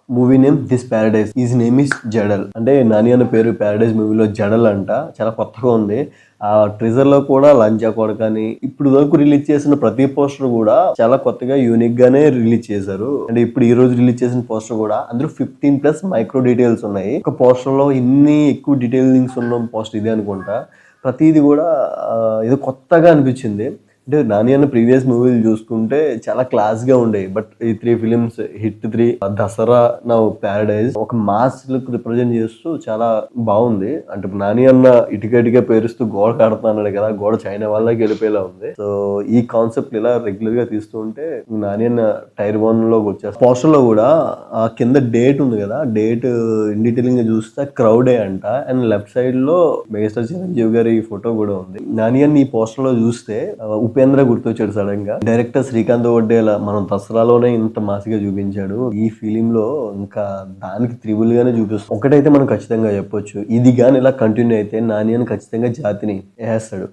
Movie name this Paradise. Is name is Jadal. అంటే నాని అన్న పేరు ప్యారడైజ్ మూవీలో జడల్ అంట. చాలా కొత్తగా ఉంది. ఆ ట్రిజర్ లో కూడా లంచా కొడకని ఇప్పుడు వరకు రిలీజ్ చేసిన ప్రతి పోస్టర్ కూడా చాలా కొత్తగా యూనిక్ గానే రిలీజ్ చేశారు. అంటే ఇప్పుడు ఈ రోజు రిలీజ్ చేసిన పోస్టర్ కూడా అందులో 15+ మైక్రో డీటెయిల్స్ ఉన్నాయి. ఒక పోస్టర్ లో ఇన్ని ఎక్కువ డీటెయిలింగ్స్ ఉన్న పోస్టర్ ఇదే అనుకుంటా. ప్రతిది కూడా ఏదో కొత్తగా అనిపించింది. అంటే నాని అన్న ప్రీవియస్ మూవీలు చూసుకుంటే చాలా క్లాస్ గా ఉండేవి. బట్ ఈ 3 films hit 3, Dasara, now Paradise ఒక మాస్ లుక్ రిప్రజెంట్ చేస్తూ చాలా బాగుంది. అంటే ఇప్పుడు నాని అన్న ఇటుక పేరుస్తూ గోడ కడుతున్నాడు కదా, గోడ చైనా వాళ్ళకి వెళ్ళిపోయేలా ఉంది. సో ఈ కాన్సెప్ట్ ఇలా రెగ్యులర్ గా తీస్తూ ఉంటే నాని అన్న టైర్ 1 లోకి వచ్చేస్తారు. పోస్టర్ లో కూడా ఆ కింద డేట్ ఉంది కదా, డేట్ ఇన్ డీటెయిలింగ్ గా చూస్తే క్రౌడే అంట. అండ్ లెఫ్ట్ సైడ్ లో మెగాస్టార్ చిరంజీవి గారి ఫోటో కూడా ఉంది. నాని అన్న ఈ పోస్టర్ లో చూస్తే ఉపేంద్ర గుర్తొచ్చాడు సడన్ గా. డైరెక్టర్ శ్రీకాంత్ వడ్డేలా మనం దసరాలోనే ఇంత మాసిగా చూపించాడు, ఈ ఫిలిం లో ఇంకా దానికి త్రిబుల్ గానే చూపిస్తాం. ఒకటైతే మనం ఖచ్చితంగా చెప్పొచ్చు, ఇది గాని ఇలా కంటిన్యూ అయితే నాని అని ఖచ్చితంగా జాతిని వేస్తాడు.